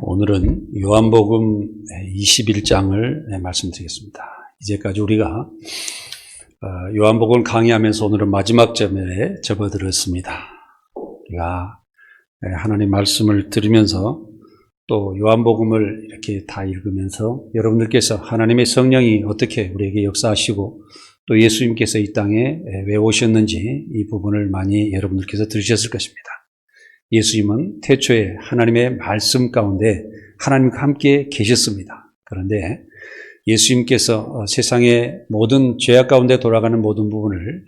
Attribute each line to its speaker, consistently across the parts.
Speaker 1: 오늘은 요한복음 21장을 말씀드리겠습니다. 이제까지 우리가 요한복음을 강의하면서 오늘은 마지막 점에 접어들었습니다. 우리가 하나님 말씀을 들으면서 또 요한복음을 이렇게 다 읽으면서 여러분들께서 하나님의 성령이 어떻게 우리에게 역사하시고 또 예수님께서 이 땅에 왜 오셨는지 이 부분을 많이 여러분들께서 들으셨을 것입니다. 예수님은 태초에 하나님의 말씀 가운데 하나님과 함께 계셨습니다. 그런데 예수님께서 세상의 모든 죄악 가운데 돌아가는 모든 부분을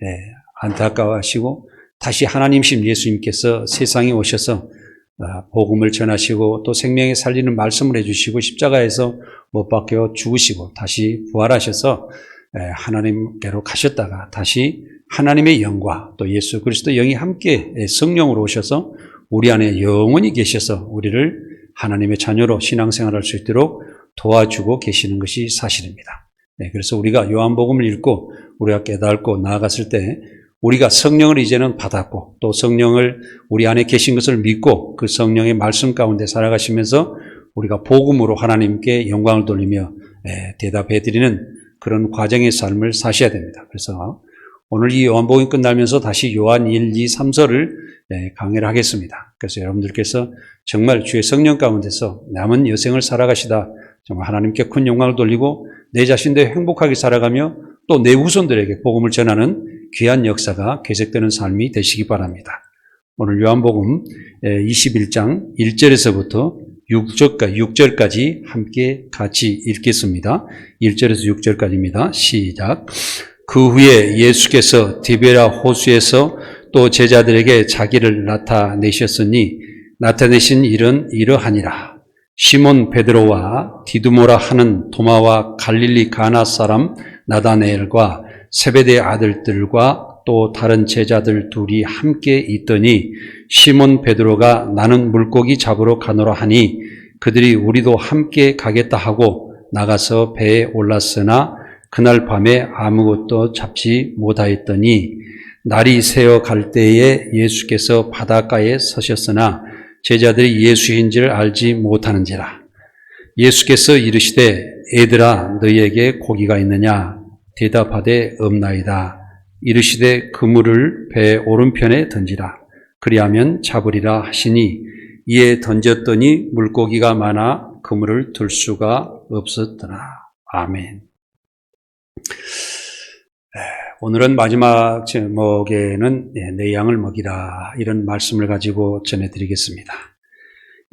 Speaker 1: 안타까워하시고 다시 하나님이신 예수님께서 세상에 오셔서 복음을 전하시고 또 생명에 살리는 말씀을 해주시고 십자가에서 못 박혀 죽으시고 다시 부활하셔서 하나님께로 가셨다가 다시 하나님의 영과 또 예수 그리스도 영이 함께 성령으로 오셔서 우리 안에 영원히 계셔서 우리를 하나님의 자녀로 신앙생활할 수 있도록 도와주고 계시는 것이 사실입니다. 그래서 우리가 요한복음을 읽고 우리가 깨닫고 나아갔을 때 우리가 성령을 이제는 받았고 또 성령을 우리 안에 계신 것을 믿고 그 성령의 말씀 가운데 살아가시면서 우리가 복음으로 하나님께 영광을 돌리며 대답해 드리는 그런 과정의 삶을 사셔야 됩니다. 그래서 오늘 이 요한복음이 끝나면서 다시 요한 1, 2, 3서를 강의를 하겠습니다. 그래서 여러분들께서 정말 주의 성령 가운데서 남은 여생을 살아가시다 정말 하나님께 큰 영광을 돌리고 내 자신도 행복하게 살아가며 또 내 후손들에게 복음을 전하는 귀한 역사가 계속되는 삶이 되시기 바랍니다. 오늘 요한복음 21장 1절에서부터 6절까지 함께 같이 읽겠습니다. 1절에서 6절까지입니다. 시작. 그 후에 예수께서 디베라 호수에서 또 제자들에게 자기를 나타내셨으니 나타내신 일은 이러하니라. 시몬 베드로와 디두모라 하는 도마와 갈릴리 가나 사람 나다네엘과 세베대 아들들과 또 다른 제자들 둘이 함께 있더니 시몬 베드로가 나는 물고기 잡으러 가노라 하니 그들이 우리도 함께 가겠다 하고 나가서 배에 올랐으나 그날 밤에 아무것도 잡지 못하였더니 날이 새어 갈 때에 예수께서 바닷가에 서셨으나 제자들이 예수인 줄 알지 못하는지라. 예수께서 이르시되 애들아 너희에게 고기가 있느냐? 대답하되 없나이다. 이르시되 그물을 배 오른편에 던지라. 그리하면 잡으리라 하시니 이에 던졌더니 물고기가 많아 그물을 들 수가 없었더라. 아멘. 오늘은 마지막 제목에는 내 양을 먹이라 이런 말씀을 가지고 전해드리겠습니다.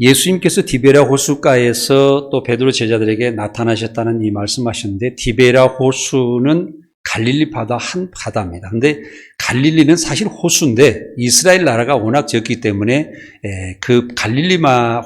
Speaker 1: 예수님께서 디베라 호수가에서 또 베드로 제자들에게 나타나셨다는 이 말씀하셨는데 디베라 호수는 갈릴리 바다 한 바다입니다. 그런데 갈릴리는 사실 호수인데 이스라엘 나라가 워낙 적기 때문에 그 갈릴리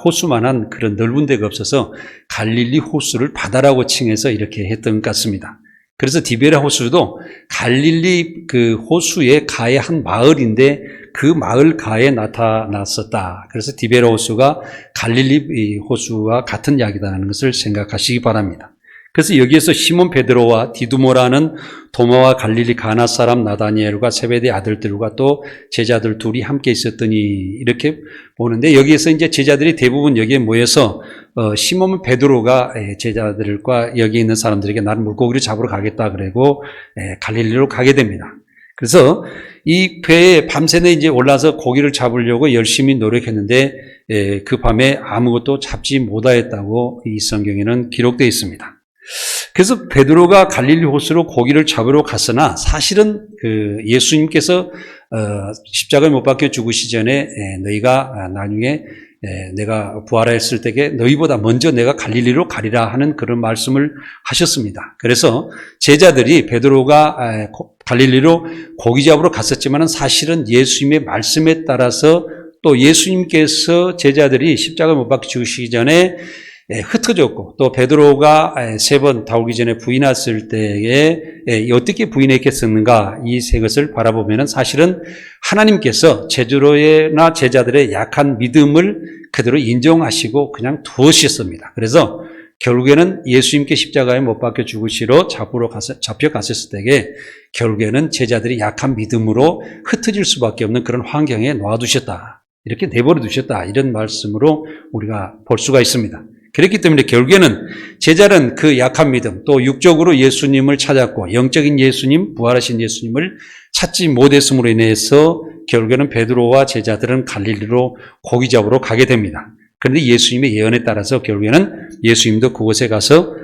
Speaker 1: 호수만한 그런 넓은 데가 없어서 갈릴리 호수를 바다라고 칭해서 이렇게 했던 것 같습니다. 그래서 디베라 호수도 갈릴리 그 호수의 가의 한 마을인데 그 마을 가에 나타났었다. 그래서 디베라 호수가 갈릴리 호수와 같은 이야기다라는 것을 생각하시기 바랍니다. 그래서 여기에서 시몬 베드로와 디두모라는 도마와 갈릴리 가나 사람 나다니엘과 세베대 아들들과 또 제자들 둘이 함께 있었더니 이렇게 보는데 여기에서 이제 제자들이 대부분 여기에 모여서 시몬 베드로가 제자들과 여기 있는 사람들에게 나는 물고기를 잡으러 가겠다 그러고 갈릴리로 가게 됩니다. 그래서 이 배에 밤새내 이제 올라서 고기를 잡으려고 열심히 노력했는데 그 밤에 아무것도 잡지 못하였다고 이 성경에는 기록되어 있습니다. 그래서 베드로가 갈릴리 호수로 고기를 잡으러 갔으나 사실은 예수님께서 십자가에 못 박혀 죽으시 전에 너희가 나중에 내가 부활했을 때에 너희보다 먼저 내가 갈릴리로 가리라 하는 그런 말씀을 하셨습니다. 그래서 제자들이 베드로가 갈릴리로 고기 잡으러 갔었지만 사실은 예수님의 말씀에 따라서 또 예수님께서 제자들이 십자가에 못 박혀 죽으시기 전에 흩어졌고 또 베드로가 3번 다오기 전에 부인했을 때에 어떻게 부인했겠었는가 이 세 것을 바라보면 사실은 하나님께서 베드로나 제자들의 약한 믿음을 그대로 인정하시고 그냥 두으셨습니다. 그래서 결국에는 예수님께 십자가에 못 박혀 죽으시러 잡혀갔었을 때에 결국에는 제자들이 약한 믿음으로 흩어질 수밖에 없는 그런 환경에 놓아두셨다. 이렇게 내버려 두셨다. 이런 말씀으로 우리가 볼 수가 있습니다. 그렇기 때문에 결국에는 제자는 그 약한 믿음, 또 육적으로 예수님을 찾았고 영적인 예수님, 부활하신 예수님을 찾지 못했음으로 인해서 결국에는 베드로와 제자들은 갈릴리로 고기 잡으러 가게 됩니다. 그런데 예수님의 예언에 따라서 결국에는 예수님도 그곳에 가서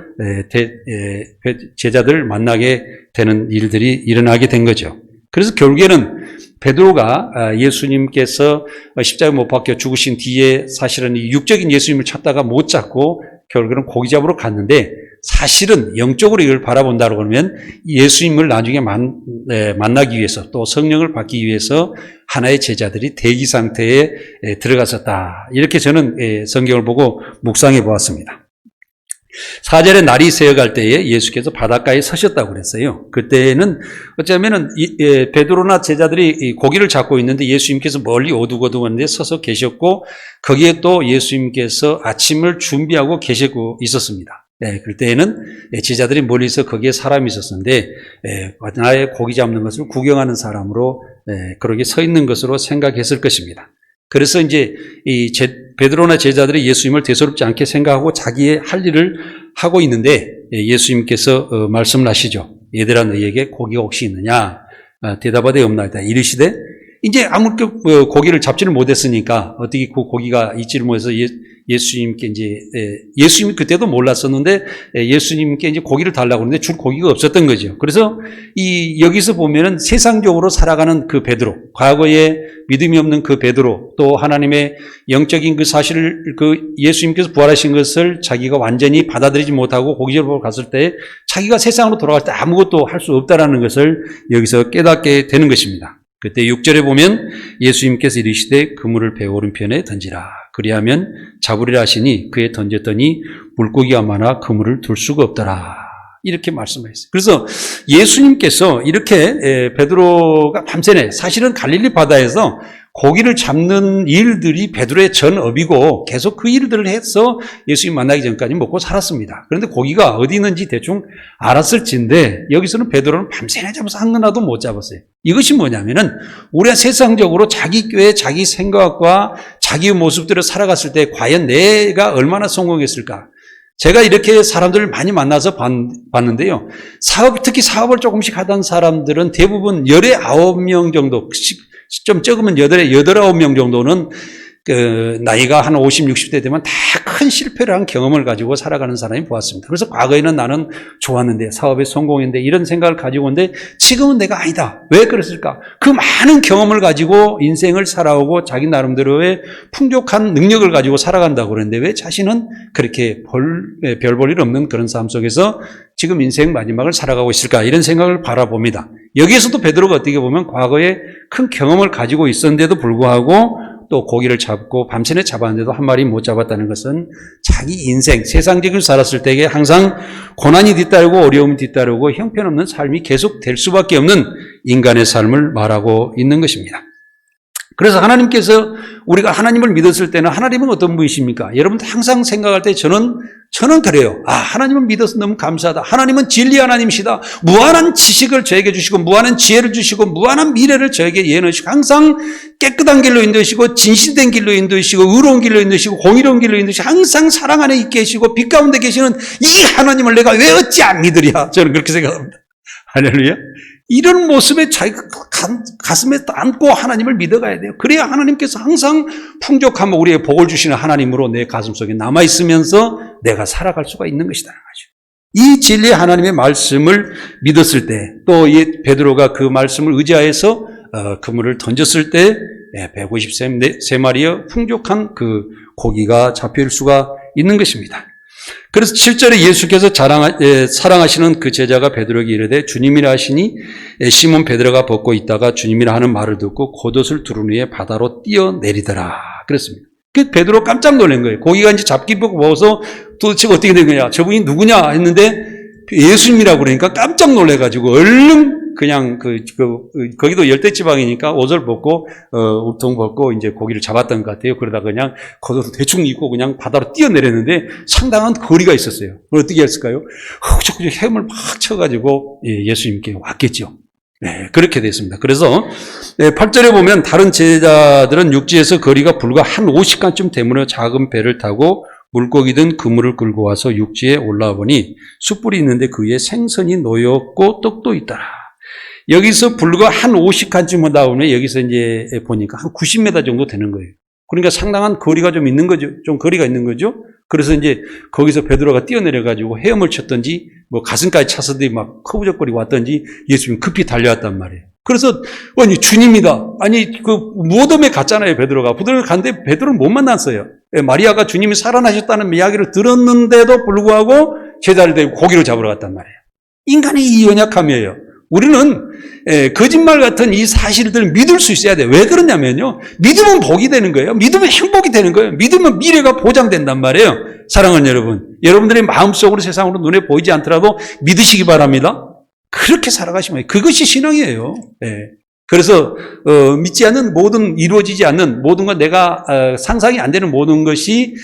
Speaker 1: 제자들을 만나게 되는 일들이 일어나게 된 거죠. 그래서 결국에는 베드로가 예수님께서 십자가에 못 박혀 죽으신 뒤에 사실은 이 육적인 예수님을 찾다가 못 찾고 결국에는 고기 잡으러 갔는데, 사실은 영적으로 이걸 바라본다고 그러면 예수님을 나중에 만나기 위해서 또 성령을 받기 위해서 하나의 제자들이 대기 상태에 들어갔었다. 이렇게 저는 성경을 보고 묵상해 보았습니다. 4절에 날이 새어갈 때에 예수께서 바닷가에 서셨다고 그랬어요. 그때는 어쩌면은 베드로나 제자들이 고기를 잡고 있는데 예수님께서 멀리 어두컴컴한데 서서 계셨고, 거기에 또 예수님께서 아침을 준비하고 계시고 있었습니다. 그때에는 제자들이 멀리서 거기에 사람이 있었는데 나의 고기 잡는 것을 구경하는 사람으로 그렇게 서 있는 것으로 생각했을 것입니다. 그래서 이제 베드로나 제자들이 예수님을 대수롭지 않게 생각하고 자기의 할 일을 하고 있는데 예수님께서 말씀을 하시죠. 얘들아, 너희에게 고기가 혹시 있느냐? 대답하되 없나이다. 이르시되, 이제 아무튼 고기를 잡지를 못했으니까 어떻게 그 고기가 있지를 못해서 예수님께 예수님이 그때도 몰랐었는데 예수님께 이제 고기를 달라고 하는데 줄 고기가 없었던 거죠. 그래서 여기서 보면은 세상적으로 살아가는 그 베드로, 과거에 믿음이 없는 그 베드로, 또 하나님의 영적인 그 사실을 예수님께서 부활하신 것을 자기가 완전히 받아들이지 못하고 고기 잡으러 갔을 때 자기가 세상으로 돌아갈 때 아무것도 할 수 없다라는 것을 여기서 깨닫게 되는 것입니다. 그때 6절에 보면 예수님께서 이르시되 그물을 배 오른편에 던지라. 그리하면 잡으리라 하시니 그에 던졌더니 물고기가 많아 그물을 둘 수가 없더라. 이렇게 말씀하셨어요. 그래서 예수님께서 이렇게 베드로가 밤새내, 사실은 갈릴리 바다에서 고기를 잡는 일들이 베드로의 전업이고 계속 그 일들을 해서 예수님 만나기 전까지 먹고 살았습니다. 그런데 고기가 어디 있는지 대충 알았을진데 여기서는 베드로는 밤새내 잡아서 한 거나도 못 잡았어요. 이것이 뭐냐면은 우리가 세상적으로 자기 꾀, 자기 생각과 자기의 모습대로 살아갔을 때 과연 내가 얼마나 성공했을까? 제가 이렇게 사람들을 많이 만나서 봤는데요. 특히 사업을 조금씩 하던 사람들은 대부분 19명 정도, 좀 적으면 9명 정도는 나이가 한 50, 60대 되면 다 큰 실패를 한 경험을 가지고 살아가는 사람이 보았습니다. 그래서 과거에는 나는 좋았는데, 사업에 성공했는데 이런 생각을 가지고 있는데 지금은 내가 아니다. 왜 그랬을까? 그 많은 경험을 가지고 인생을 살아오고 자기 나름대로의 풍족한 능력을 가지고 살아간다고 그러는데 왜 자신은 그렇게 별 볼 일 없는 그런 삶 속에서 지금 인생 마지막을 살아가고 있을까? 이런 생각을 바라봅니다. 여기에서도 베드로가 어떻게 보면 과거에 큰 경험을 가지고 있었는데도 불구하고 또 고기를 잡고 밤새내 잡았는데도 한 마리 못 잡았다는 것은 자기 인생, 세상적으로 살았을 때에 항상 고난이 뒤따르고 어려움이 뒤따르고 형편없는 삶이 계속 될 수밖에 없는 인간의 삶을 말하고 있는 것입니다. 그래서 하나님께서 우리가 하나님을 믿었을 때는 하나님은 어떤 분이십니까? 여러분 항상 생각할 때 저는 그래요. 하나님을 믿어서 너무 감사하다. 하나님은 진리 하나님이시다. 무한한 지식을 저에게 주시고 무한한 지혜를 주시고 무한한 미래를 저에게 예언하시고 항상 깨끗한 길로 인도하시고 진실된 길로 인도하시고 의로운 길로 인도하시고 공의로운 길로 인도하시고 항상 사랑 안에 있게 하시고 빛 가운데 계시는 이 하나님을 내가 왜 어찌 안 믿으랴? 저는 그렇게 생각합니다. 할렐루야. 이런 모습에 자기가 가슴에 안고 하나님을 믿어가야 돼요. 그래야 하나님께서 항상 풍족함을 우리의 복을 주시는 하나님으로 내 가슴속에 남아있으면서 내가 살아갈 수가 있는 것이라는 거죠. 이 진리의 하나님의 말씀을 믿었을 때, 또 베드로가 그 말씀을 의지하여서 그물을 던졌을 때 153마리의 풍족한 그 고기가 잡힐 수가 있는 것입니다. 그래서 7절에 예수께서 사랑하시는 그 제자가 베드로에게 이르되 주님이라 하시니 시몬 베드로가 벗고 있다가 주님이라 하는 말을 듣고 겉옷을 두른 후에 바다로 뛰어내리더라 그랬습니다. 그 베드로 깜짝 놀란 거예요. 고기가 이제 잡기 보고 먹어서 도대체 어떻게 된 거냐, 저분이 누구냐 했는데 예수님이라고 그러니까 깜짝 놀래가지고 얼른 그냥 거기도 열대지방이니까 옷을 벗고 우통 벗고 이제 고기를 잡았던 것 같아요. 그러다가 그냥 겉옷을 대충 입고 그냥 바다로 뛰어내렸는데 상당한 거리가 있었어요. 그걸 어떻게 했을까요? 자꾸 헤엄을 막 쳐가지고 예수님께 왔겠죠. 네, 그렇게 됐습니다. 그래서 8절에 보면 다른 제자들은 육지에서 거리가 불과 한 50칸쯤 되므로 작은 배를 타고 물고기든 그물을 끌고 와서 육지에 올라와 보니 숯불이 있는데 그 위에 생선이 놓였고 떡도 있더라. 여기서 불과 한 50칸쯤 나오면 여기서 이제 보니까 한 90m 정도 되는 거예요. 그러니까 상당한 거리가 좀 있는 거죠. 좀 거리가 있는 거죠. 그래서 이제 거기서 베드로가 뛰어내려가지고 헤엄을 쳤든지 뭐 가슴까지 찼었더니 막 커부적거리고 왔든지 예수님이 급히 달려왔단 말이에요. 그래서 아니 주님이다. 아니 그 무덤에 갔잖아요. 베드로가. 무덤에 갔는데 베드로를 못 만났어요. 마리아가 주님이 살아나셨다는 이야기를 들었는데도 불구하고 제자를 데리고 고기를 잡으러 갔단 말이에요. 인간의 이 연약함이에요. 우리는 거짓말 같은 이 사실들을 믿을 수 있어야 돼요. 왜 그러냐면요. 믿으면 복이 되는 거예요. 믿으면 행복이 되는 거예요. 믿으면 미래가 보장된단 말이에요. 사랑하는 여러분. 여러분들의 마음속으로 세상으로 눈에 보이지 않더라도 믿으시기 바랍니다. 그렇게 살아가시면 그것이 신앙이에요. 그래서 믿지 않는 모든 이루어지지 않는 모든 것 내가 상상이 안 되는 모든 것이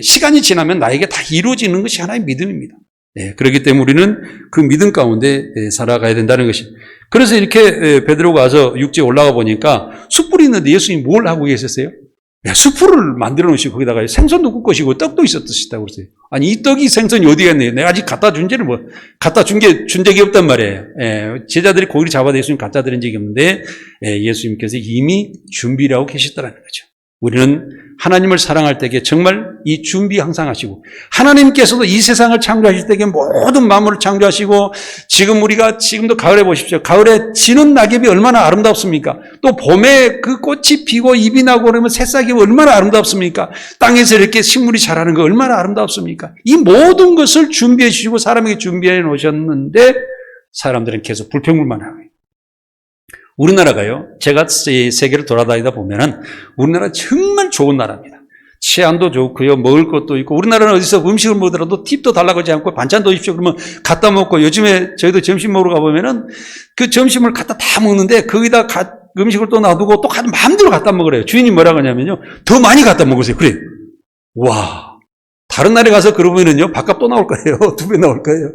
Speaker 1: 시간이 지나면 나에게 다 이루어지는 것이 하나의 믿음입니다. 그렇기 때문에 우리는 그 믿음 가운데 살아가야 된다는 것입니다. 그래서 이렇게 베드로가 와서 육지에 올라가 보니까 숯불이 있는데 예수님이 뭘 하고 계셨어요? 숯불을 만들어 놓으시고 거기다가 생선도 굽고 것이고 떡도 있었다고 그랬어요. 아니 이 떡이 생선이 어디 갔네요? 내가 아직 갖다 준 적이 없단 말이에요. 제자들이 고기를 잡아다 예수님 갖다 드린 적이 없는데 예수님께서 이미 준비를 하고 계셨다는 거죠. 우리는 하나님을 사랑할 때에 정말 이 준비 항상 하시고 하나님께서도 이 세상을 창조하실 때에 모든 만물을 창조하시고 지금 우리가 지금도 가을에 보십시오. 가을에 지는 낙엽이 얼마나 아름답습니까? 또 봄에 그 꽃이 피고 잎이 나고 그러면 새싹이 얼마나 아름답습니까? 땅에서 이렇게 식물이 자라는 거 얼마나 아름답습니까? 이 모든 것을 준비해 주시고 사람에게 준비해 놓으셨는데 사람들은 계속 불평불만하고 우리나라가요. 제가 세계를 돌아다니다 보면은 우리나라 정말 좋은 나라입니다. 치안도 좋고요. 먹을 것도 있고 우리나라는 어디서 음식을 먹더라도 팁도 달라고 하지 않고 반찬도 주십시오. 그러면 갖다 먹고 요즘에 저희도 점심 먹으러 가보면은 그 점심을 갖다 다 먹는데 거기다 음식을 또 놔두고 또 마음대로 갖다 먹으래요. 주인이 뭐라고 하냐면요. 더 많이 갖다 먹으세요. 그래. 와. 다른 나라에 가서 그러면은요. 밥값 또 나올 거예요. 2배 나올 거예요.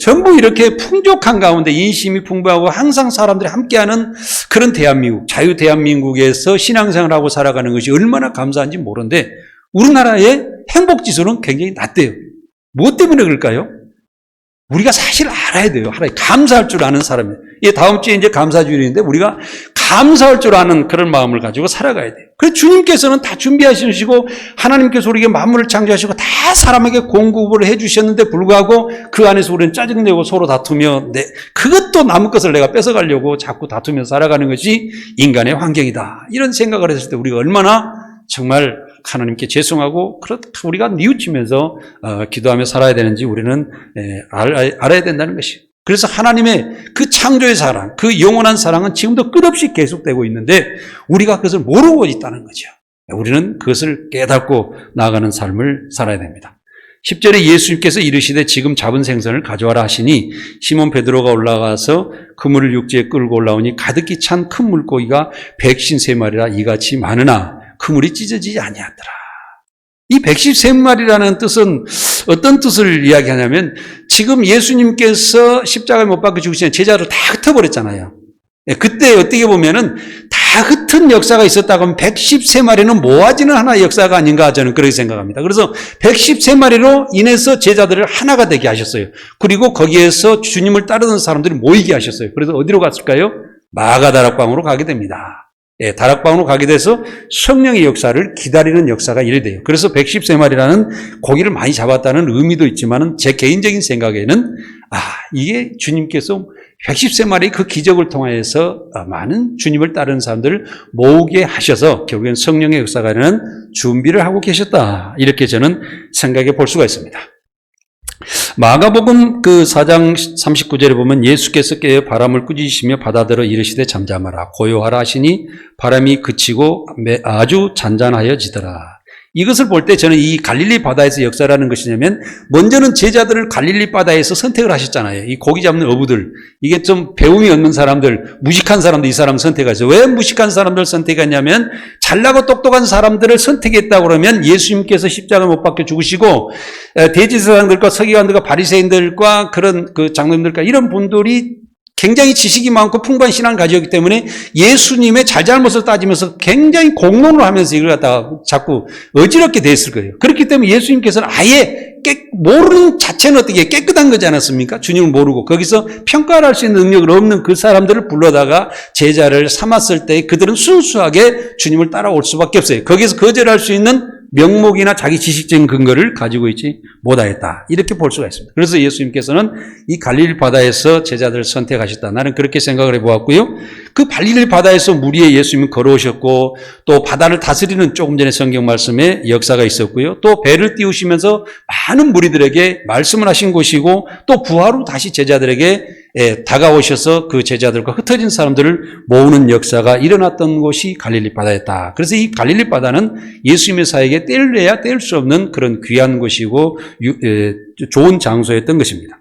Speaker 1: 전부 이렇게 풍족한 가운데 인심이 풍부하고 항상 사람들이 함께하는 그런 대한민국, 자유 대한민국에서 신앙생활하고 살아가는 것이 얼마나 감사한지 모르는데 우리나라의 행복지수는 굉장히 낮대요. 무엇 때문에 그럴까요? 우리가 사실 알아야 돼요. 하나님 감사할 줄 아는 사람이에요. 다음 주에 이제 감사주일인데 우리가 감사할 줄 아는 그런 마음을 가지고 살아가야 돼요. 그래서 주님께서는 다 준비하시고 하나님께서 우리에게 만물을 창조하시고 다 사람에게 공급을 해주셨는데 불구하고 그 안에서 우리는 짜증내고 서로 다투며 그것도 남은 것을 내가 뺏어가려고 자꾸 다투며 살아가는 것이 인간의 환경이다. 이런 생각을 했을 때 우리가 얼마나 정말 하나님께 죄송하고 우리가 뉘우치면서 기도하며 살아야 되는지 우리는 알아야 된다는 것이에요. 그래서 하나님의 그 창조의 사랑, 그 영원한 사랑은 지금도 끝없이 계속되고 있는데 우리가 그것을 모르고 있다는 거죠. 우리는 그것을 깨닫고 나아가는 삶을 살아야 됩니다. 10절에 예수님께서 이르시되 지금 잡은 생선을 가져와라 하시니 시몬 베드로가 올라가서 그물을 육지에 끌고 올라오니 가득히 찬 큰 물고기가 153마리라 이같이 많으나 그물이 찢어지지 아니하더라. 이 113마리라는 뜻은 어떤 뜻을 이야기하냐면 지금 예수님께서 십자가에 못 박혀 죽으시는 제자를 다 흩어버렸잖아요. 그때 어떻게 보면은 다 흩은 역사가 있었다고 하면 113마리는 모아지는 하나의 역사가 아닌가 저는 그렇게 생각합니다. 그래서 113마리로 인해서 제자들을 하나가 되게 하셨어요. 그리고 거기에서 주님을 따르는 사람들이 모이게 하셨어요. 그래서 어디로 갔을까요? 마가다락방으로 가게 됩니다. 다락방으로 가게 돼서 성령의 역사를 기다리는 역사가 이래 돼요. 그래서 113마리라는 고기를 많이 잡았다는 의미도 있지만은 제 개인적인 생각에는 이게 주님께서 113마리의 그 기적을 통해서 많은 주님을 따르는 사람들을 모으게 하셔서 결국엔 성령의 역사가 되는 준비를 하고 계셨다. 이렇게 저는 생각해 볼 수가 있습니다. 마가복음 그 4장 39절에 보면 예수께서 깨어 바람을 꾸짖으시며 바다더러 이르시되 잠잠하라 고요하라 하시니 바람이 그치고 아주 잔잔하여지더라. 이것을 볼 때 저는 이 갈릴리 바다에서 역사라는 것이냐면 먼저는 제자들을 갈릴리 바다에서 선택을 하셨잖아요. 이 고기 잡는 어부들, 이게 좀 배움이 없는 사람들, 무식한 사람들 이 사람 선택하셨어요. 왜 무식한 사람들 선택했냐면 잘나고 똑똑한 사람들을 선택했다고 그러면 예수님께서 십자가 못 박혀 죽으시고 대제사장들과 서기관들과 바리새인들과 그런 그 장로님들과 이런 분들이 굉장히 지식이 많고 풍부한 신앙을 가졌기 때문에 예수님의 잘잘못을 따지면서 굉장히 공론을 하면서 이걸 갖다가 자꾸 어지럽게 됐을 거예요. 그렇기 때문에 예수님께서는 아예 모르는 자체는 어떻게 깨끗한 거지 않았습니까? 주님을 모르고 거기서 평가를 할 수 있는 능력을 없는 그 사람들을 불러다가 제자를 삼았을 때 그들은 순수하게 주님을 따라올 수밖에 없어요. 거기서 거절할 수 있는 명목이나 자기 지식적인 근거를 가지고 있지 못하였다. 이렇게 볼 수가 있습니다. 그래서 예수님께서는 이 갈릴리 바다에서 제자들을 선택하셨다. 나는 그렇게 생각을 해보았고요. 그 갈릴리 바다에서 물 위에 예수님은 걸어오셨고 또 바다를 다스리는 조금 전에 성경 말씀에 역사가 있었고요. 또 배를 띄우시면서 많은 무리들에게 말씀을 하신 곳이고 또 부활 후 다시 제자들에게 다가오셔서 그 제자들과 흩어진 사람들을 모으는 역사가 일어났던 곳이 갈릴리 바다였다. 그래서 이 갈릴리 바다는 예수님의 사역에 뗄래야 뗄 수 없는 그런 귀한 곳이고 좋은 장소였던 것입니다.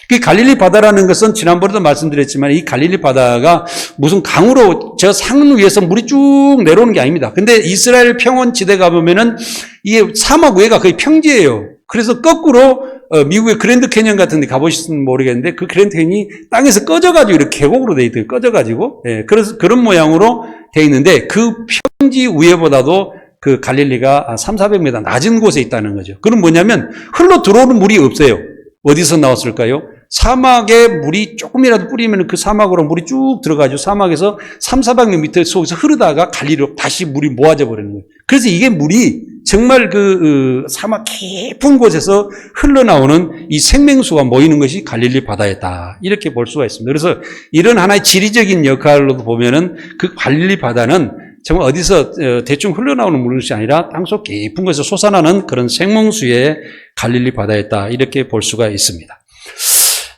Speaker 1: 그 갈릴리 바다라는 것은 지난번에도 말씀드렸지만 이 갈릴리 바다가 무슨 강으로 저 산 위에서 물이 쭉 내려오는 게 아닙니다. 근데 이스라엘 평원 지대 가보면은 이게 사막 위에가 거의 평지예요. 그래서 거꾸로 미국의 그랜드 캐년 같은 데 가보셨으면 모르겠는데 그 그랜드 캐년이 땅에서 꺼져가지고 이렇게 계곡으로 돼 있대요. 꺼져가지고. 그래서 그런 모양으로 돼 있는데 그 평지 위에보다도 그 갈릴리가 300-400m 낮은 곳에 있다는 거죠. 그건 뭐냐면 흘러 들어오는 물이 없어요. 어디서 나왔을까요? 사막에 물이 조금이라도 뿌리면 그 사막으로 물이 쭉 들어가죠. 사막에서 300-400m 속에서 흐르다가 갈릴리로 다시 물이 모아져 버리는 거예요. 그래서 이게 물이 정말 그 사막 깊은 곳에서 흘러나오는 이 생명수가 모이는 것이 갈릴리 바다였다. 이렇게 볼 수가 있습니다. 그래서 이런 하나의 지리적인 역할로도 보면은 그 갈릴리 바다는 정말 어디서 대충 흘러나오는 물이 아니라 땅속 깊은 곳에서 솟아나는 그런 생명수의 갈릴리 바다였다. 이렇게 볼 수가 있습니다.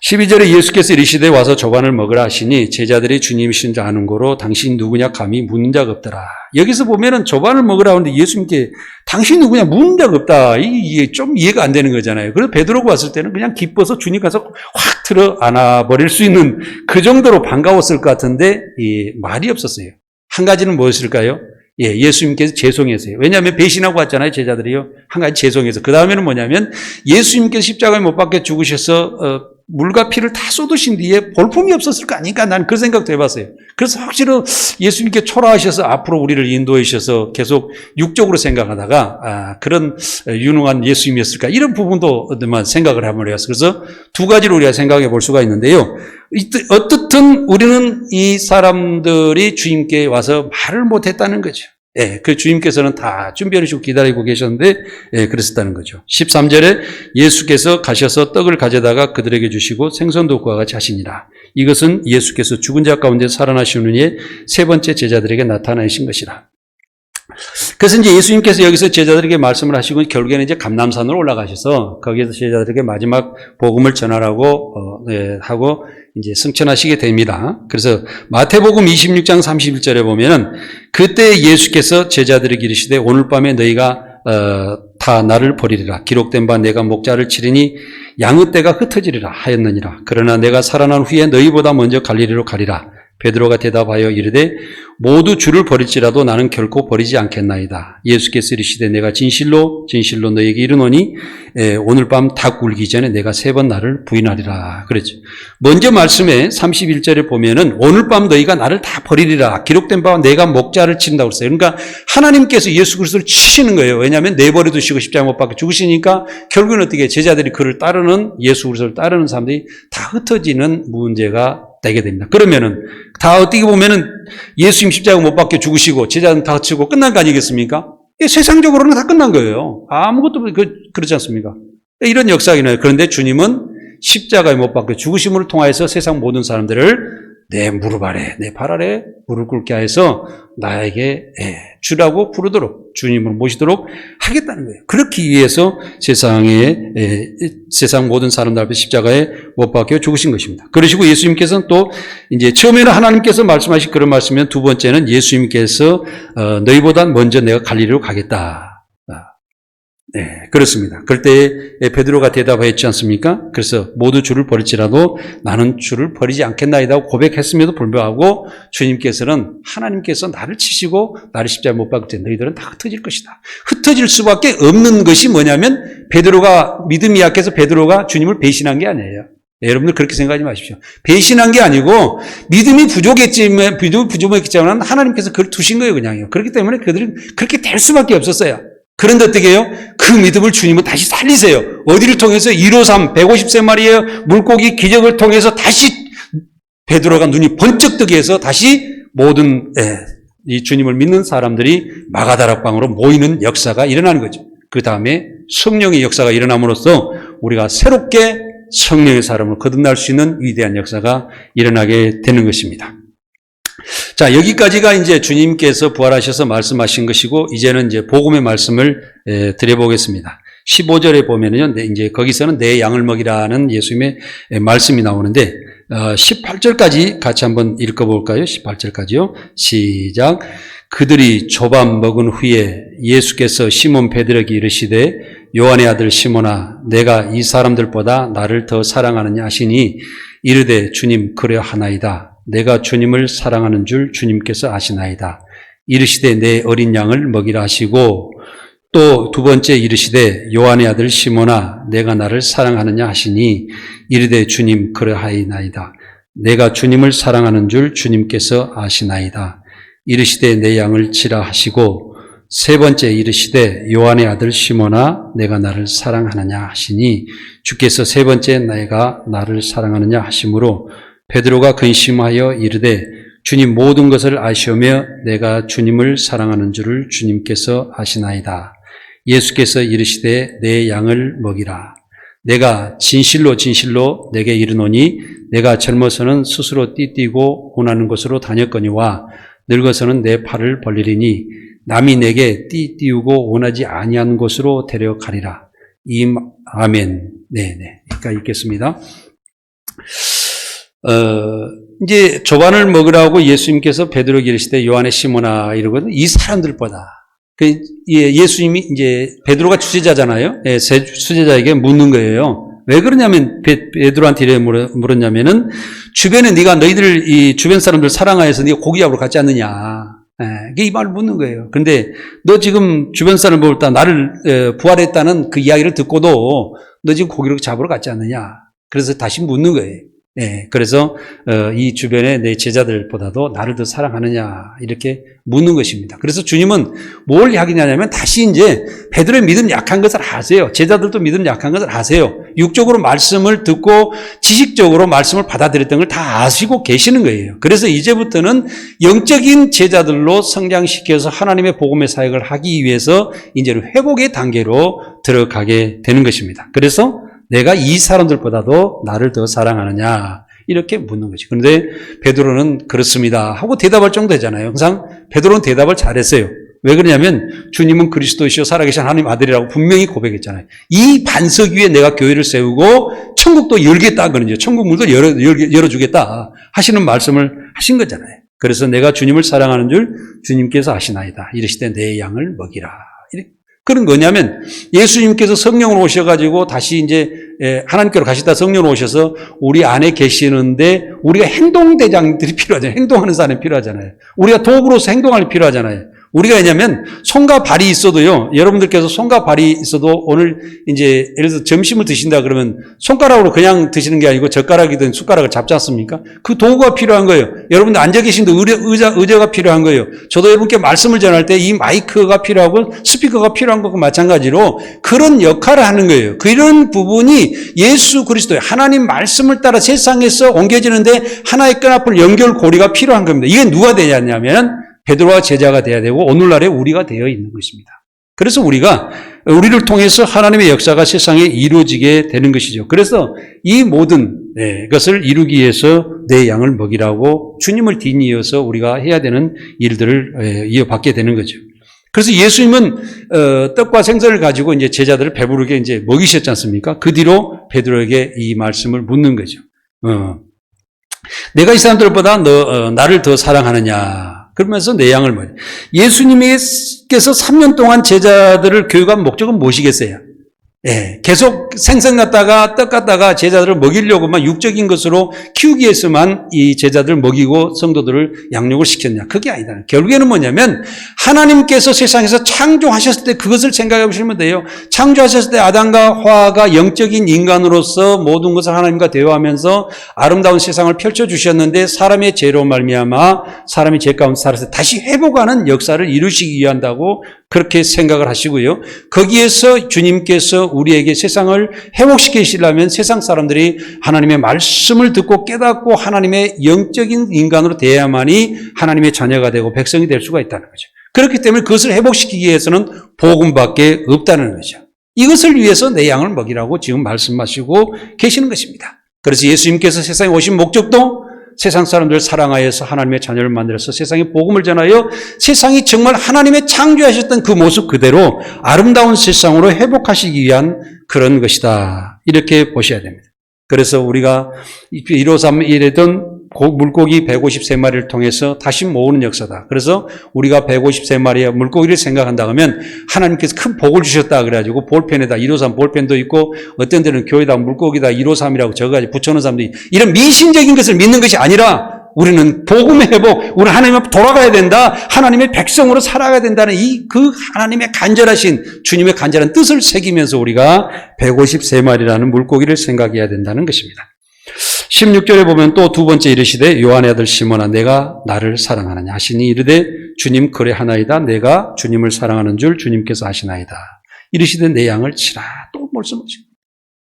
Speaker 1: 12절에 예수께서 이르시되 와서 조반을 먹으라 하시니 제자들이 주님이신 줄 아는 고로 당신 누구냐 감히 묻는 자가 없더라. 여기서 보면은 조반을 먹으라 하는데 예수님께 당신 누구냐 묻는 자가 없다. 이게 좀 이해가 안 되는 거잖아요. 그래서 베드로가 왔을 때는 그냥 기뻐서 주님 가서 확 들어 안아 버릴 수 있는 그 정도로 반가웠을 것 같은데 말이 없었어요. 한 가지는 무엇일까요? 예수님께서 죄송해서요. 왜냐하면 배신하고 왔잖아요, 제자들이요. 한 가지 죄송해서. 그 다음에는 뭐냐면 예수님께서 십자가에 못 박혀 죽으셔서 물과 피를 다 쏟으신 뒤에 볼품이 없었을 거 아닌가? 난 그 생각도 해봤어요. 그래서 확실히 예수님께 초라하셔서 앞으로 우리를 인도해 주셔서 계속 육적으로 생각하다가 그런 유능한 예수님이었을까? 이런 부분도만 생각을 해보려 해서 그래서 두 가지로 우리가 생각해 볼 수가 있는데요. 어떻든 우리는 이 사람들이 주님께 와서 말을 못했다는 거죠. 그 주님께서는 다 준비해 주시고 기다리고 계셨는데, 그랬었다는 거죠. 13절에 예수께서 가셔서 떡을 가져다가 그들에게 주시고 생선도 그와 같이 하시니라. 이것은 예수께서 죽은 자 가운데 살아나신 후에 세 번째 제자들에게 나타나신 것이라. 그래서 이제 예수님께서 여기서 제자들에게 말씀을 하시고 결국에는 이제 감람산으로 올라가셔서 거기에서 제자들에게 마지막 복음을 전하라고 하고 이제 승천하시게 됩니다. 그래서 마태복음 26장 31절에 보면은 그때 예수께서 제자들에게 이르시되 오늘 밤에 너희가 다 나를 버리리라. 기록된 바 내가 목자를 치리니 양의 떼가 흩어지리라 하였느니라. 그러나 내가 살아난 후에 너희보다 먼저 갈릴리로 가리라. 베드로가 대답하여 이르되 모두 주를 버릴지라도 나는 결코 버리지 않겠나이다. 예수께서 이르시되 내가 진실로 진실로 너희에게 이르노니 오늘 밤 닭 울기 전에 내가 3번 나를 부인하리라. 그랬죠. 먼저 말씀에 31절에 보면은 오늘 밤 너희가 나를 다 버리리라. 기록된 바와 내가 목자를 친다고 했어요. 그러니까 하나님께서 예수 그리스도를 치시는 거예요. 왜냐하면 내버려 두시고 십자가 못 박혀 죽으시니까 결국은 어떻게 제자들이 그를 따르는 예수 그리스도를 따르는 사람들이 다 흩어지는 문제가 되게 됩니다. 그러면은 다 어떻게 보면은 예수님 십자가 못 박혀 죽으시고 제자들은 다 흩어지고 끝난 거 아니겠습니까? 세상적으로는 다 끝난 거예요. 아무것도 그렇지 않습니까? 이런 역사가 나요. 그런데 주님은 십자가에 못 박혀 죽으심을 통하여서 세상 모든 사람들을 내 무릎 아래, 내 발 아래 무릎 꿇게 해서 나에게 주라고 부르도록 주님을 모시도록 하겠다는 거예요. 그렇기 위해서 세상 모든 사람들 앞에 십자가에 못 박혀 죽으신 것입니다. 그러시고 예수님께서는 또 이제 처음에는 하나님께서 말씀하신 그런 말씀이면 두 번째는 예수님께서 너희보다 먼저 내가 갈릴리로 가겠다. 그렇습니다. 그럴 때 베드로가 대답했지 않습니까? 그래서 모두 주를 버릴지라도 나는 주를 버리지 않겠나이다 고백했음에도 불구하고 주님께서는 하나님께서 나를 치시고 나를 십자가에 못 박을 때 너희들은 다 흩어질 것이다. 흩어질 수밖에 없는 것이 뭐냐면 베드로가 믿음이 약해서 베드로가 주님을 배신한 게 아니에요. 여러분들 그렇게 생각하지 마십시오. 배신한 게 아니고 믿음이 부족했지만 하나님께서 그걸 두신 거예요, 그냥요. 그렇기 때문에 그들은 그렇게 될 수밖에 없었어요. 그런데 어떻게 해요? 그 믿음을 주님은 다시 살리세요. 어디를 통해서 153, 150세 마리의 물고기 기적을 통해서 다시 베드로가 눈이 번쩍 뜨게 해서 다시 모든 이 주님을 믿는 사람들이 마가다락방으로 모이는 역사가 일어나는 거죠. 그 다음에 성령의 역사가 일어남으로써 우리가 새롭게 성령의 사람을 거듭날 수 있는 위대한 역사가 일어나게 되는 것입니다. 자, 여기까지가 이제 주님께서 부활하셔서 말씀하신 것이고, 이제는 이제 복음의 말씀을 드려보겠습니다. 15절에 보면은요, 이제 거기서는 내 양을 먹이라는 예수님의 말씀이 나오는데, 18절까지 같이 한번 읽어볼까요? 18절까지요. 시작. 그들이 조밥 먹은 후에 예수께서 시몬 베드로에게 이르시되 요한의 아들 시몬아 내가 이 사람들보다 나를 더 사랑하느냐 하시니 이르되 주님 그러하나이다. 내가 주님을 사랑하는 줄 주님께서 아시나이다. 이르시되 내 어린 양을 먹이라 하시고 또 두 번째 이르시되 요한의 아들 시몬아 내가 나를 사랑하느냐 하시니 이르되 주님 그러하이나이다. 내가 주님을 사랑하는 줄 주님께서 아시나이다. 이르시되 내 양을 치라 하시고 세 번째 이르시되 요한의 아들 시몬아 내가 나를 사랑하느냐 하시니 주께서 세 번째 내가 나를 사랑하느냐 하심으로 베드로가 근심하여 이르되 주님 모든 것을 아시오며 내가 주님을 사랑하는 줄을 주님께서 아시나이다. 예수께서 이르시되 내 양을 먹이라. 내가 진실로 진실로 내게 이르노니 내가 젊어서는 스스로 띠띠고 원하는 곳으로 다녔거니와 늙어서는 내 팔을 벌리리니 남이 내게 띠띠우고 원하지 아니한 곳으로 데려가리라. 아멘. 네네. 여기까지 읽겠습니다. 이제 조반을 먹으라고 예수님께서 베드로에게 이르시되 요한의 시몬아 이러거든. 이 사람들보다. 예수님이 이제 베드로가 주제자잖아요. 수제자에게 묻는 거예요. 왜 그러냐면 베드로한테 이래 물었냐면은 주변에 네가 너희들 이 주변 사람들 사랑하여서 네가 고기 잡으러 갔지 않느냐. 이 말을 묻는 거예요. 근데 너 지금 주변 사람 볼 때 나를 부활했다는 그 이야기를 듣고도 너 지금 고기를 잡으러 갔지 않느냐. 그래서 다시 묻는 거예요. 그래서 이 주변의 내 제자들보다도 나를 더 사랑하느냐 이렇게 묻는 것입니다. 그래서 주님은 뭘 이야기하냐면 다시 이제 베드로의 믿음 약한 것을 아세요. 제자들도 믿음 약한 것을 아세요. 육적으로 말씀을 듣고 지식적으로 말씀을 받아들였던 걸 다 아시고 계시는 거예요. 그래서 이제부터는 영적인 제자들로 성장시켜서 하나님의 복음의 사역을 하기 위해서 이제는 회복의 단계로 들어가게 되는 것입니다. 그래서 내가 이 사람들보다도 나를 더 사랑하느냐 이렇게 묻는 거지. 그런데 베드로는 그렇습니다 하고 대답할 정도잖아요. 항상 베드로는 대답을 잘했어요. 왜 그러냐면 주님은 그리스도이시오 살아계신 하나님 아들이라고 분명히 고백했잖아요. 이 반석 위에 내가 교회를 세우고 천국도 열겠다 그러죠. 천국 문도 열어주겠다 하시는 말씀을 하신 거잖아요. 그래서 내가 주님을 사랑하는 줄 주님께서 아시나이다. 이르시되 내 양을 먹이라. 그런 거냐면 예수님께서 성령으로 오셔가지고 다시 이제 하나님께로 가시다 성령으로 오셔서 우리 안에 계시는데 우리가 행동대장들이 필요하잖아요. 행동하는 사람이 필요하잖아요. 우리가 도구로서 행동할 필요하잖아요. 우리가 왜냐면 손과 발이 있어도요. 여러분들께서 손과 발이 있어도 오늘 이제 예를 들어서 점심을 드신다 그러면 손가락으로 그냥 드시는 게 아니고 젓가락이든 숟가락을 잡지 않습니까? 그 도구가 필요한 거예요. 여러분들 앉아 계신데 의자가 필요한 거예요. 저도 여러분께 말씀을 전할 때 이 마이크가 필요하고 스피커가 필요한 것과 마찬가지로 그런 역할을 하는 거예요. 그런 부분이 예수 그리스도의 하나님 말씀을 따라 세상에서 옮겨지는데 하나의 끈앞을 연결고리가 필요한 겁니다. 이게 누가 되냐면 베드로와 제자가 돼야 되고 오늘날에 우리가 되어 있는 것입니다. 그래서 우리를 통해서 하나님의 역사가 세상에 이루어지게 되는 것이죠. 그래서 이 모든 것을 이루기 위해서 내 양을 먹이라고 주님을 뒷이어서 우리가 해야 되는 일들을 이어받게 되는 거죠. 그래서 예수님은 떡과 생선을 가지고 이제 제자들을 배부르게 이제 먹이셨지 않습니까? 그 뒤로 베드로에게 이 말씀을 묻는 거죠. 내가 이 사람들보다 나를 더 사랑하느냐? 그러면서 내 양을 먹여. 예수님께서 3년 동안 제자들을 교육한 목적은 무엇이겠어요? 계속 생선 갖다가 떡 갖다가 제자들을 먹이려고만 육적인 것으로 키우기 위해서만 이 제자들을 먹이고 성도들을 양육을 시켰냐. 그게 아니다. 결국에는 뭐냐면 하나님께서 세상에서 창조하셨을 때 그것을 생각해 보시면 돼요. 창조하셨을 때 아담과 하와가 영적인 인간으로서 모든 것을 하나님과 대화하면서 아름다운 세상을 펼쳐주셨는데 사람의 죄로 말미암아 사람이 죄 가운데 살아서 다시 회복하는 역사를 이루시기 위한다고 그렇게 생각을 하시고요. 거기에서 주님께서 우리에게 세상을 회복시키시려면 세상 사람들이 하나님의 말씀을 듣고 깨닫고 하나님의 영적인 인간으로 대해야만이 하나님의 자녀가 되고 백성이 될 수가 있다는 거죠. 그렇기 때문에 그것을 회복시키기 위해서는 복음밖에 없다는 거죠. 이것을 위해서 내 양을 먹이라고 지금 말씀하시고 계시는 것입니다. 그래서 예수님께서 세상에 오신 목적도 세상 사람들을 사랑하여서 하나님의 자녀를 만들어서 세상에 복음을 전하여 세상이 정말 하나님의 창조하셨던 그 모습 그대로 아름다운 세상으로 회복하시기 위한 그런 것이다. 이렇게 보셔야 됩니다. 그래서 우리가 1531이던 물고기 153마리를 통해서 다시 모으는 역사다. 그래서 우리가 153마리의 물고기를 생각한다 하면 하나님께서 큰 복을 주셨다 그래가지고 볼펜에다 153 볼펜도 있고 어떤 데는 교회다 물고기다 153이라고 적어가지고 붙여놓은 사람들이 이런 미신적인 것을 믿는 것이 아니라 우리는 복음의 회복, 우리는 하나님 앞에 돌아가야 된다. 하나님의 백성으로 살아가야 된다는 그 하나님의 간절하신 주님의 간절한 뜻을 새기면서 우리가 153마리라는 물고기를 생각해야 된다는 것입니다. 16절에 보면 또 두 번째 이르시되 요한의 아들 시몬아 내가 나를 사랑하느냐 하시니 이르되 주님 그래하나이다 내가 주님을 사랑하는 줄 주님께서 아시나이다. 이르시되 내 양을 치라. 또 말씀하시고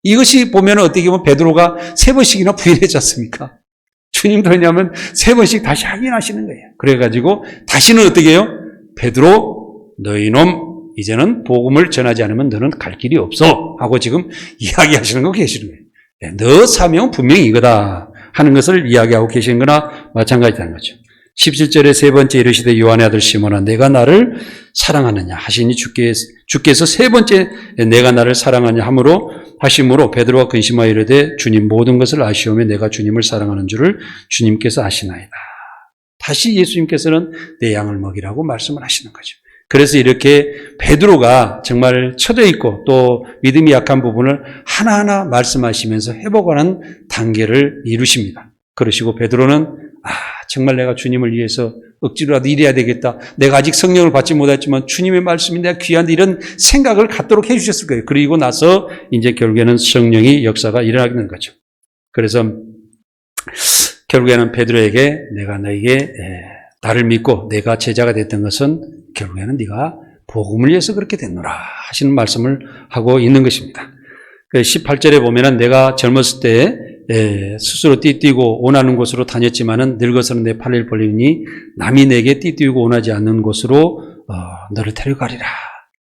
Speaker 1: 이것이 보면 어떻게 보면 베드로가 3번씩이나 부인했지 않습니까? 주님도 왜냐하면 3번씩 다시 확인하시는 거예요. 그래가지고 다시는 어떻게 해요? 베드로 너희놈 이제는 복음을 전하지 않으면 너는 갈 길이 없어 하고 지금 이야기하시는 거 계시는 거예요. 너 사명은 분명히 이거다 하는 것을 이야기하고 계시는 거나 마찬가지다는 거죠. 17절에 세 번째 이르시되 요한의 아들 시몬아 내가 나를 사랑하느냐 하시니 주께서 세 번째 내가 나를 사랑하느냐 하심으로 베드로가 근심하여 이르되 주님 모든 것을 아시오며 내가 주님을 사랑하는 줄을 주님께서 아시나이다. 다시 예수님께서는 내 양을 먹이라고 말씀을 하시는 거죠. 그래서 이렇게 베드로가 정말 처져 있고 또 믿음이 약한 부분을 하나하나 말씀하시면서 회복하는 단계를 이루십니다. 그러시고 베드로는 정말 내가 주님을 위해서 억지로라도 일해야 되겠다. 내가 아직 성령을 받지 못했지만 주님의 말씀이 내가 귀한데 이런 생각을 갖도록 해주셨을 거예요. 그리고 나서 이제 결국에는 성령의 역사가 일어나게 된 거죠. 그래서 결국에는 베드로에게 내가 너에게 나를 믿고 내가 제자가 됐던 것은 결국에는 네가 복음을 위해서 그렇게 됐노라 하시는 말씀을 하고 있는 것입니다. 18절에 보면은 내가 젊었을 때 스스로 띠뛰고 원하는 곳으로 다녔지만은 늙어서는 내 팔을 벌리니 남이 내게 띠뛰고 원하지 않는 곳으로 너를 데려가리라.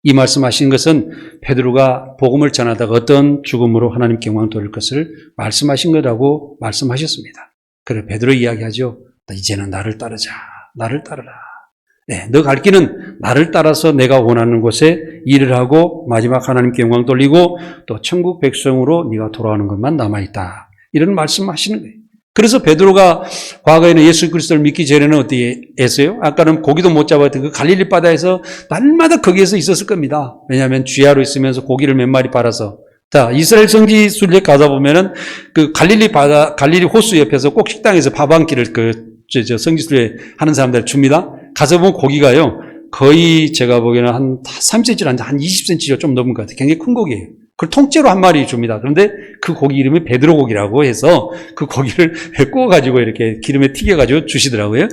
Speaker 1: 이 말씀하신 것은 베드로가 복음을 전하다가 어떤 죽음으로 하나님께 영광 돌릴 것을 말씀하신 거라고 말씀하셨습니다. 그래 베드로 이야기하죠. 이제는 나를 따르자. 나를 따르라. 너 갈 길은 나를 따라서 내가 원하는 곳에 일을 하고 마지막 하나님께 영광 돌리고 또 천국 백성으로 네가 돌아오는 것만 남아있다. 이런 말씀하시는 거예요. 그래서 베드로가 과거에는 예수 그리스도를 믿기 전에는 어떻게 했어요? 아까는 고기도 못 잡았던 그 갈릴리 바다에서 날마다 거기에서 있었을 겁니다. 왜냐하면 쥐하로 있으면서 고기를 몇 마리 팔아서 자, 이스라엘 성지 순례 가다 보면은 그 갈릴리 바다, 갈릴리 호수 옆에서 꼭 식당에서 밥 한 끼를 성지 순례 하는 사람들 줍니다. 가서 보면 고기가요, 거의 제가 보기에는 한 30cm, 한 20cm 좀 넘은 것 같아요. 굉장히 큰 고기예요. 그걸 통째로 한 마리 줍니다. 그런데 그 고기 이름이 베드로 고기라고 해서 그 고기를 구워가지고 이렇게 기름에 튀겨가지고 주시더라고요.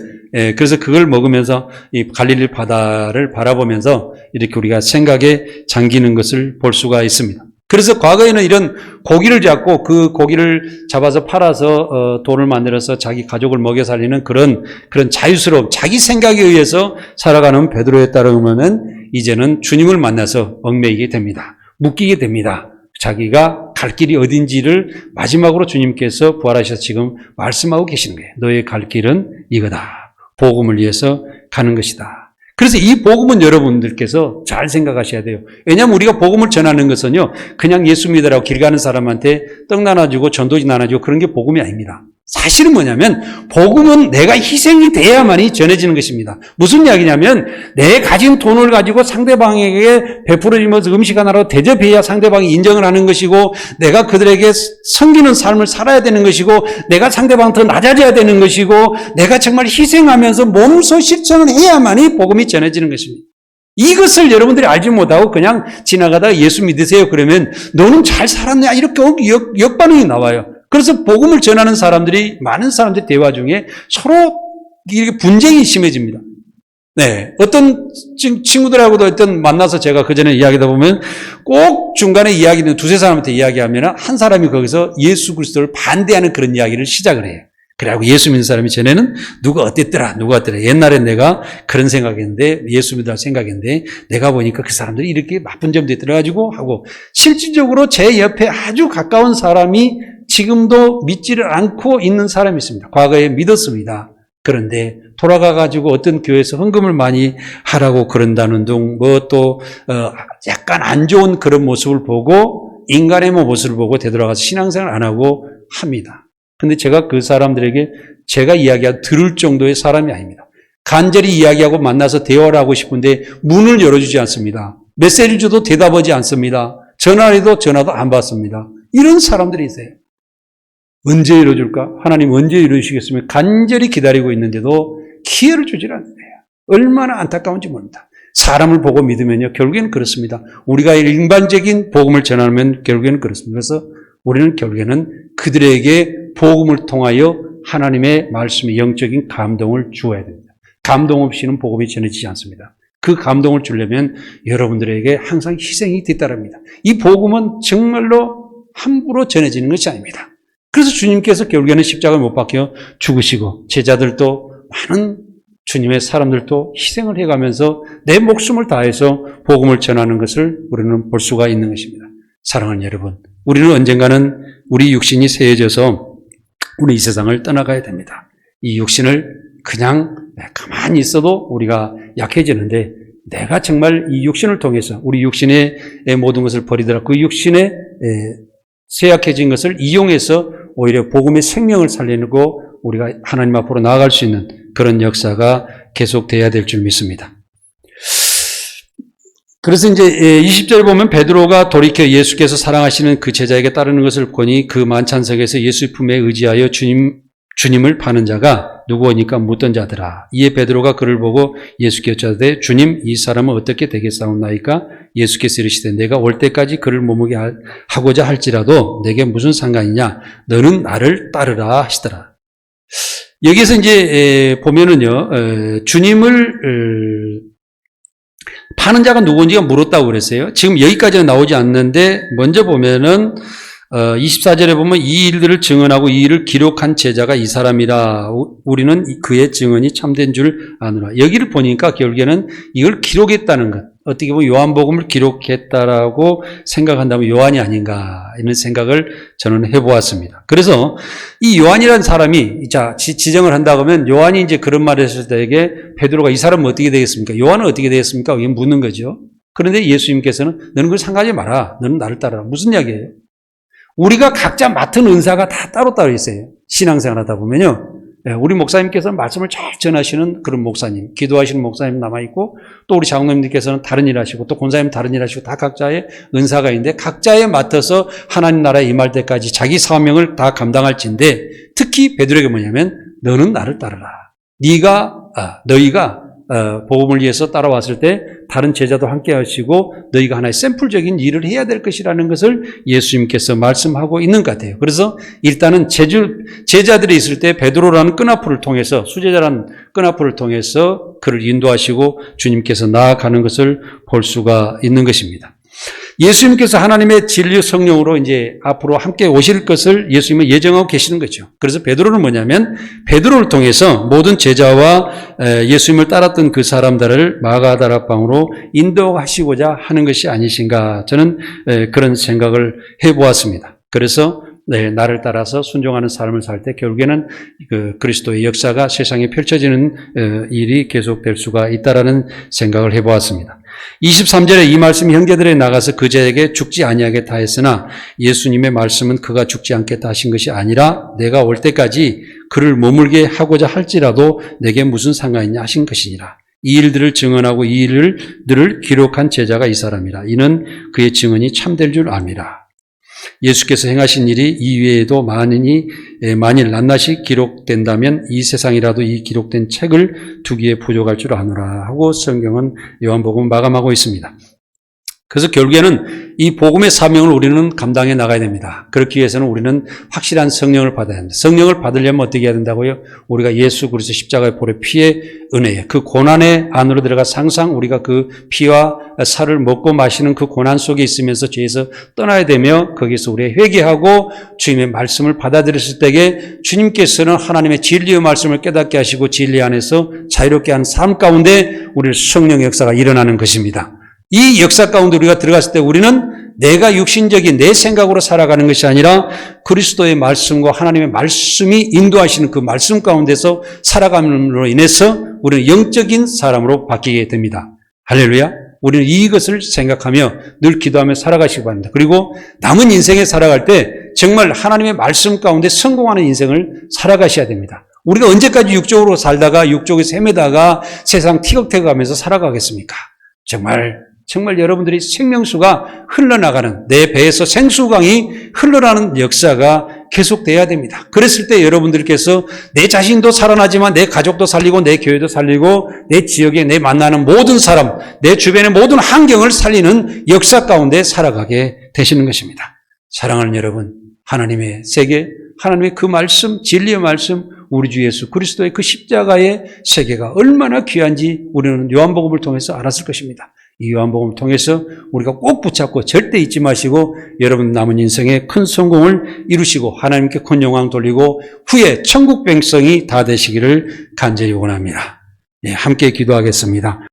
Speaker 1: 그래서 그걸 먹으면서 이 갈릴리 바다를 바라보면서 이렇게 우리가 생각에 잠기는 것을 볼 수가 있습니다. 그래서 과거에는 이런 고기를 잡고 그 고기를 잡아서 팔아서 돈을 만들어서 자기 가족을 먹여 살리는 그런 자유스러움, 자기 생각에 의해서 살아가는 베드로에 따르면은 이제는 주님을 만나서 얽매이게 됩니다. 묶이게 됩니다. 자기가 갈 길이 어딘지를 마지막으로 주님께서 부활하셔서 지금 말씀하고 계시는 거예요. 너의 갈 길은 이거다. 복음을 위해서 가는 것이다. 그래서 이 복음은 여러분들께서 잘 생각하셔야 돼요. 왜냐하면 우리가 복음을 전하는 것은요, 그냥 예수 믿으라고 길 가는 사람한테 떡 나눠주고 전도지 나눠주고 그런 게 복음이 아닙니다. 사실은 뭐냐면 복음은 내가 희생이 돼야만이 전해지는 것입니다. 무슨 이야기냐면 내 가진 돈을 가지고 상대방에게 베풀어지면서 음식 하나로 대접해야 상대방이 인정을 하는 것이고 내가 그들에게 섬기는 삶을 살아야 되는 것이고 내가 상대방 더 낮아져야 되는 것이고 내가 정말 희생하면서 몸소 실천을 해야만이 복음이 전해지는 것입니다. 이것을 여러분들이 알지 못하고 그냥 지나가다가 예수 믿으세요 그러면 너는 잘 살았네 이렇게 역반응이 나와요. 그래서 복음을 전하는 사람들이 많은 사람들의 대화 중에 서로 이렇게 분쟁이 심해집니다. 네, 어떤 친구들하고도 어떤 만나서 제가 그 전에 이야기하다 보면 꼭 중간에 이야기는 두세 사람한테 이야기하면 한 사람이 거기서 예수 그리스도를 반대하는 그런 이야기를 시작을 해요. 그래갖고 예수 믿는 사람이 전에는 누가 어땠더라. 옛날엔 내가 그런 생각했는데 예수 믿으라 생각했는데 내가 보니까 그 사람들이 이렇게 나쁜 점도 있더라가지고 하고 실질적으로 제 옆에 아주 가까운 사람이 지금도 믿지를 않고 있는 사람이 있습니다. 과거에 믿었습니다. 그런데 돌아가가지고 어떤 교회에서 헌금을 많이 하라고 그런다는 둥, 약간 안 좋은 그런 모습을 보고 인간의 모습을 보고 되돌아가서 신앙생활 안 하고 합니다. 근데 제가 그 사람들에게 제가 들을 정도의 사람이 아닙니다. 간절히 이야기하고 만나서 대화를 하고 싶은데 문을 열어주지 않습니다. 메시지를 줘도 대답하지 않습니다. 전화해도 전화도 안 받습니다. 이런 사람들이 있어요. 언제 이뤄줄까? 하나님 언제 이루시겠으면 간절히 기다리고 있는데도 기회를 주질 않는 거예요. 얼마나 안타까운지 모릅니다. 사람을 보고 믿으면요. 결국에는 그렇습니다. 우리가 일반적인 복음을 전하면 결국에는 그렇습니다. 그래서 우리는 결국에는 그들에게 복음을 통하여 하나님의 말씀의 영적인 감동을 주어야 됩니다. 감동 없이는 복음이 전해지지 않습니다. 그 감동을 주려면 여러분들에게 항상 희생이 뒤따릅니다. 이 복음은 정말로 함부로 전해지는 것이 아닙니다. 그래서 주님께서 결국에는 십자가에 못 박혀 죽으시고 제자들도 많은 주님의 사람들도 희생을 해가면서 내 목숨을 다해서 복음을 전하는 것을 우리는 볼 수가 있는 것입니다. 사랑하는 여러분, 우리는 언젠가는 우리 육신이 세해져서 우리 이 세상을 떠나가야 됩니다. 이 육신을 그냥 가만히 있어도 우리가 약해지는데 내가 정말 이 육신을 통해서 우리 육신의 모든 것을 버리더라 그 육신의 쇠약해진 것을 이용해서 오히려 복음의 생명을 살리고 우리가 하나님 앞으로 나아갈 수 있는 그런 역사가 계속돼야 될 줄 믿습니다. 그래서 이제 20절에 보면 베드로가 돌이켜 예수께서 사랑하시는 그 제자에게 따르는 것을 보니 그 만찬석에서 예수의 품에 의지하여 주님을 파는 자가 누구오니까 묻던 자더라. 이에 베드로가 그를 보고 예수께 여짜되 주님 이 사람은 어떻게 되겠사옵나이까? 예수께서 이르시되 내가 올 때까지 그를 머무게 하고자 할지라도 내게 무슨 상관이냐? 너는 나를 따르라 하시더라. 여기서 이제 보면은요 주님을 파는 자가 누구인지가 물었다고 그랬어요. 지금 여기까지는 나오지 않는데 먼저 보면은 24절에 보면 이 일들을 증언하고 이 일을 기록한 제자가 이 사람이라 우리는 그의 증언이 참된 줄 아노라. 여기를 보니까 결국에는 이걸 기록했다는 것. 어떻게 보면 요한복음을 기록했다라고 생각한다면 요한이 아닌가 이런 생각을 저는 해보았습니다. 그래서 이 요한이라는 사람이 지정을 한다고 하면 요한이 이제 그런 말을 했을 때에게 베드로가 이 사람은 어떻게 되겠습니까? 요한은 어떻게 되겠습니까? 이게 묻는 거죠. 그런데 예수님께서는 너는 그걸 상관하지 마라. 너는 나를 따르라. 무슨 이야기예요? 우리가 각자 맡은 은사가 다 따로따로 있어요. 신앙생활 하다 보면요. 우리 목사님께서는 말씀을 잘 전하시는 그런 목사님, 기도하시는 목사님 남아있고 또 우리 장로님께서는 다른 일 하시고 또 권사님 다른 일 하시고 다 각자의 은사가 있는데 각자에 맡아서 하나님 나라에 임할 때까지 자기 사명을 다 감당할진데 특히 베드로에게 뭐냐면 너는 나를 따르라. 너희가 복음을 위해서 따라왔을 때 다른 제자도 함께 하시고 너희가 하나의 샘플적인 일을 해야 될 것이라는 것을 예수님께서 말씀하고 있는 것 같아요. 그래서 일단은 제자들이 있을 때 베드로라는 끈앞풀을 통해서 수제자라는 끈앞풀을 통해서 그를 인도하시고 주님께서 나아가는 것을 볼 수가 있는 것입니다. 예수님께서 하나님의 진리 성령으로 이제 앞으로 함께 오실 것을 예수님은 예정하고 계시는 거죠. 그래서 베드로는 뭐냐면 베드로를 통해서 모든 제자와 예수님을 따랐던 그 사람들을 마가다락방으로 인도하시고자 하는 것이 아니신가 저는 그런 생각을 해보았습니다. 그래서 나를 따라서 순종하는 삶을 살 때 결국에는 그 그리스도의 역사가 세상에 펼쳐지는 일이 계속될 수가 있다라는 생각을 해보았습니다. 23절에 이 말씀이 형제들에 나가서 그자에게 죽지 아니하겠다 했으나 예수님의 말씀은 그가 죽지 않겠다 하신 것이 아니라 내가 올 때까지 그를 머물게 하고자 할지라도 내게 무슨 상관이 있냐 하신 것이니라. 이 일들을 증언하고 이 일들을 기록한 제자가 이 사람이라. 이는 그의 증언이 참될 줄 압니다. 예수께서 행하신 일이 이외에도 만일 낱낱이 기록된다면 이 세상이라도 이 기록된 책을 두기에 부족할 줄 아노라 하고 성경은 요한복음을 마감하고 있습니다. 그래서 결국에는 이 복음의 사명을 우리는 감당해 나가야 됩니다. 그렇기 위해서는 우리는 확실한 성령을 받아야 합니다. 성령을 받으려면 어떻게 해야 된다고요? 우리가 예수 그리스도 십자가의 보혈의 피의 은혜, 그 고난의 안으로 들어가 항상 우리가 그 피와 살을 먹고 마시는 그 고난 속에 있으면서 죄에서 떠나야 되며 거기서 우리가 회개하고 주님의 말씀을 받아들였을 때에 주님께서는 하나님의 진리의 말씀을 깨닫게 하시고 진리 안에서 자유롭게 하는 삶 가운데 우리 성령의 역사가 일어나는 것입니다. 이 역사 가운데 우리가 들어갔을 때 우리는 내가 육신적인 내 생각으로 살아가는 것이 아니라 그리스도의 말씀과 하나님의 말씀이 인도하시는 그 말씀 가운데서 살아감으로 인해서 우리는 영적인 사람으로 바뀌게 됩니다. 할렐루야. 우리는 이것을 생각하며 늘 기도하며 살아가시기 바랍니다. 그리고 남은 인생에 살아갈 때 정말 하나님의 말씀 가운데 성공하는 인생을 살아가셔야 됩니다. 우리가 언제까지 육적으로 살다가 육적에서 헤매다가 세상 티격태격하면서 살아가겠습니까? 정말 여러분들이 생명수가 흘러나가는 내 배에서 생수강이 흘러나는 역사가 계속돼야 됩니다. 그랬을 때 여러분들께서 내 자신도 살아나지만 내 가족도 살리고 내 교회도 살리고 내 지역에 내 만나는 모든 사람, 내 주변의 모든 환경을 살리는 역사 가운데 살아가게 되시는 것입니다. 사랑하는 여러분, 하나님의 세계, 하나님의 그 말씀, 진리의 말씀, 우리 주 예수 그리스도의 그 십자가의 세계가 얼마나 귀한지 우리는 요한복음을 통해서 알았을 것입니다. 이 요한복음을 통해서 우리가 꼭 붙잡고 절대 잊지 마시고 여러분 남은 인생에 큰 성공을 이루시고 하나님께 큰 영광 돌리고 후에 천국 백성이 다 되시기를 간절히 원합니다. 함께 기도하겠습니다.